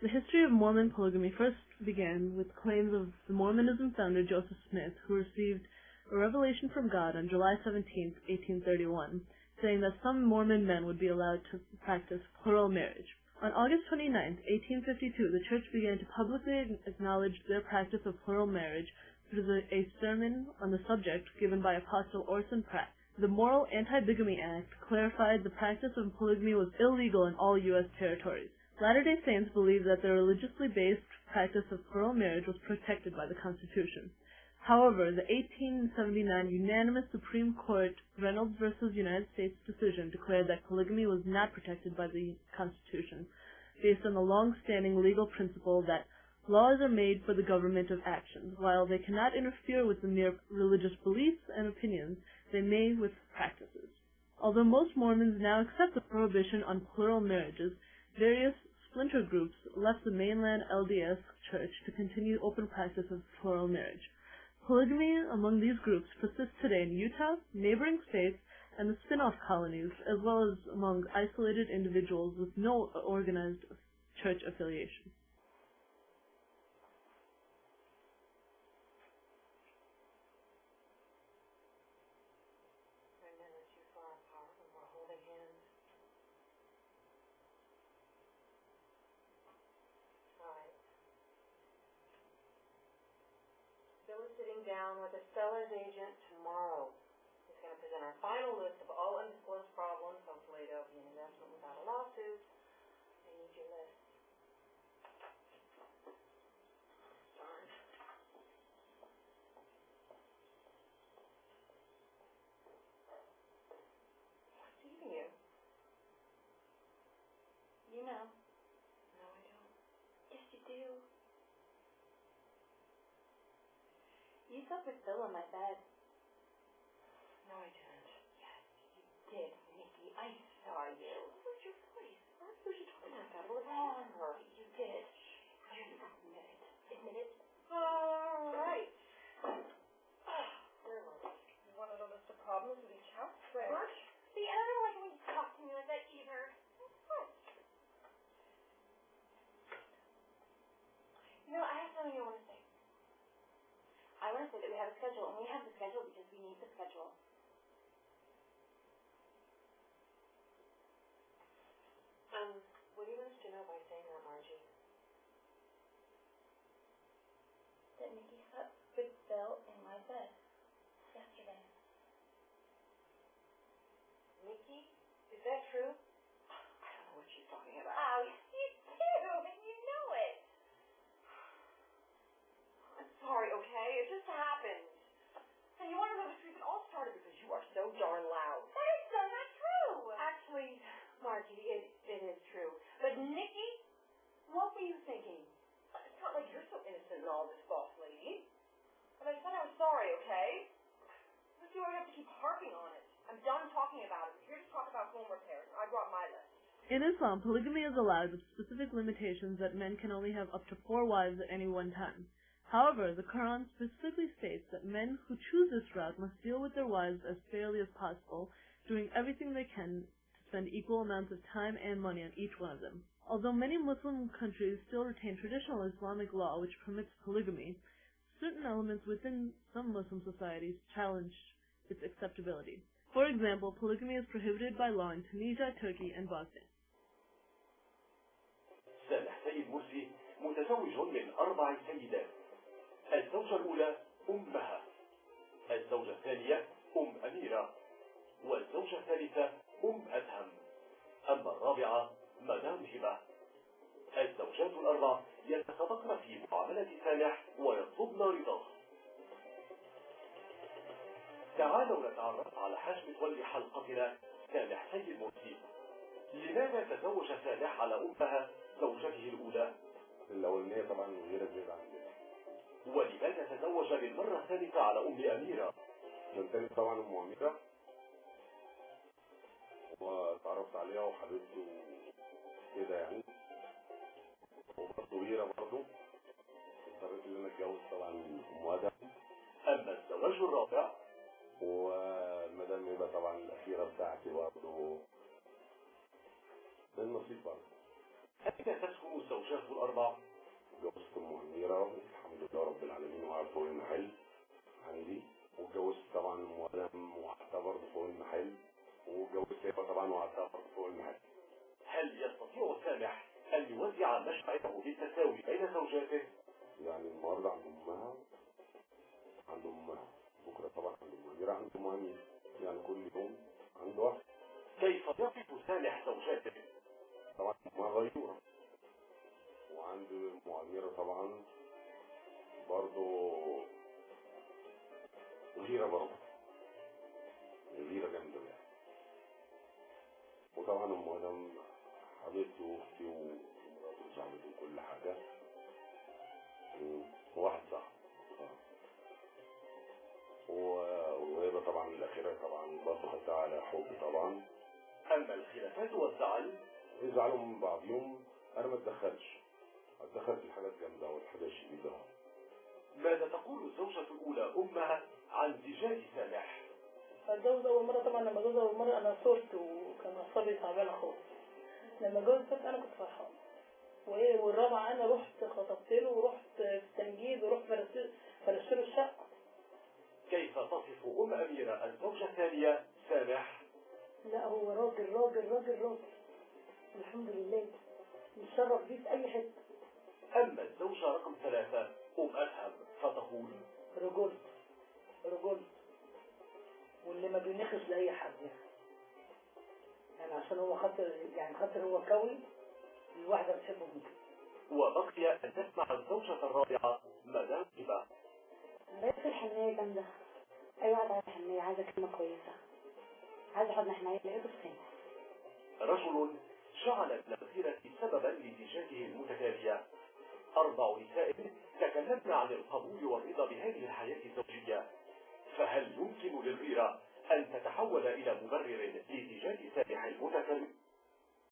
The history of Mormon polygamy first began with claims of the Mormonism founder Joseph Smith, who received a revelation from God on July 17, 1831, saying that some Mormon men would be allowed to practice plural marriage. On August 29, 1852, the church began to publicly acknowledge their practice of plural marriage through a sermon on the subject given by Apostle Orson Pratt. The Moral Anti-Bigamy Act clarified the practice of polygamy was illegal in all U.S. territories. Latter-day Saints believe that the religiously based practice of plural marriage was protected by the Constitution. However, the 1879 unanimous Supreme Court Reynolds v. United States decision declared that polygamy was not protected by the Constitution, based on the long-standing legal principle that laws are made for the government of actions. While they cannot interfere with the mere religious beliefs and opinions, they may with practices. Although most Mormons now accept the prohibition on plural marriages, various splinter groups left the mainland LDS Church to continue open practice of plural marriage. Polygamy among these groups persists today in Utah, neighboring states, and the spin-off colonies, as well as among isolated individuals with no organized church affiliation. Sitting down with a seller's agent tomorrow. He's going to present our final list of all undisclosed problems. Hopefully there'll be an investment without a lawsuit. I need your list. Darn. What's eating you? You know. No, I don't. Yes, you do. You slept with Bill on my bed. No, I didn't. Yes, you did, Nikki. I saw you. What was your voice? What was you talking about? It was wrong. You did. I didn't admit it. Admit it? All right. Where were we? You wanted a list of problems with each house, right, March? See, I don't like when you talk to me like that either. What? You know, I have something I want to say. I want to say that we have a schedule, and we have the schedule because we need the schedule. What do you want us to know by saying that, Margie? That Nikki slept with Bill in my bed yesterday. Nikki? Is that true? I don't know what she's talking about. Oh, yes, you do, and you know it. I'm sorry, okay? It just happened. And you want to know the truth? It all started because you are so darn loud. That is so not true. Actually, Margie, it is true. But Nikki, what were you thinking? It's not like you're so innocent in all this, boss lady. But I said I was sorry, okay? Let's see why we have to keep harping on it. I'm done talking about it. We're here to talk about home repairs. I brought my list. In Islam, polygamy is allowed with specific limitations that men can only have up to 4 wives at any one time. However, the Quran specifically states that men who choose this route must deal with their wives as fairly as possible, doing everything they can to spend equal amounts of time and money on each one of them. Although many Muslim countries still retain traditional Islamic law which permits polygamy, certain elements within some Muslim societies challenge its acceptability. For example, polygamy is prohibited by law in Tunisia, Turkey, and Bosnia. سامح سيد مرسي متزوج من 4 سيدات. الزوجة الأولى أمها، الزوجة الثانية أميرة، والزوجة الثالثة أدهم، أما الرابعة مدام هبة. الزوجات ال4 يتسابقن في معاملة سامح ويطلبن رضاه. تعالوا نتعرف على حجم تولي حلقتنا سامح سيد مرسي. لماذا تزوج سامح على أمها زوجته الأولى؟ الأولانية طبعا غير كبيرة عندنا. ولماذا تزوج للمرة الثالثة على أميرة؟ الثالث طبعا أميرة، وتعرفت عليها وحبيبته كده يعني، وبرضه هيرة برضه اضطريت ان انا اتجوز طبعا أدهم. أما الزواج الرابع ومدام هبة طبعا الأخيرة بتاعتي برضه بالنصيب برضه. أين تسكن الزوجات ال4 فوق المحل عندي، واتجوزت طبعا مدام وقعدتها برضه فوق المحل، واتجوزت هبة طبعا وقعدتها برضه فوق المحل. هل يستطيع سامح أن يوزع مشاعره بالتساوي بين زوجاته؟ يعني النهارده عند أمها، بكرة طبعا عند المديرة، عند أمها، يعني كل يوم عند واحد. كيف يصف سامح زوجاته؟ طبعا أمها غيورة، وعند أميرة طبعا برضه غيرة، برضه غيرة جامدة يعني. وطبعا مدام حبيبتي واختي ومراتي وصاحبتي وكل حاجة، وواحد صاحبي، وهيبة طبعا الأخيرة طبعا برضه خدتها على حب طبعا. أما الخلافات والزعل يزعلوا من بعضهم، أنا ما اتدخلش في الحاجات الجامدة والحاجات الشديدة. ماذا تقول الزوجة الأولى أمها عن زيجات سامح؟ اتجوز أول مرة طبعا، لما اتجوز أول مرة أنا صرت وكان أعصابي تعبانة خالص. لما اتجوز أنا كنت فرحانة. والرابعة أنا رحت خطبت له ورحت في التنجيد ورحت فرشت له الشقة. كيف تصف أم أميرة الزوجة الثانية سامح؟ لا هو راجل راجل راجل راجل، الحمد لله يتشرف بيه في أي حتة. أما الزوجة رقم 3 أم أسهم فتقول رجل واللي ما بينخش لأي حد يعني عشان هو خاطر هو كوي، الواحدة بتحبه من كده. وبقي أن تسمع الزوجة الرابعة مدام هبة. بس الحنية جامدة، أي واحد عايز حنية، عايزة كلمة كويسة، عايزة حضن حنية، لقيته في سامح. رجل جعل الغيرة سببا لزيجاته المتتالية. 4 نساء تكلمن عن القبول والرضا بهذه الحياة الزوجية، فهل يمكن للغيرة أن تتحول إلى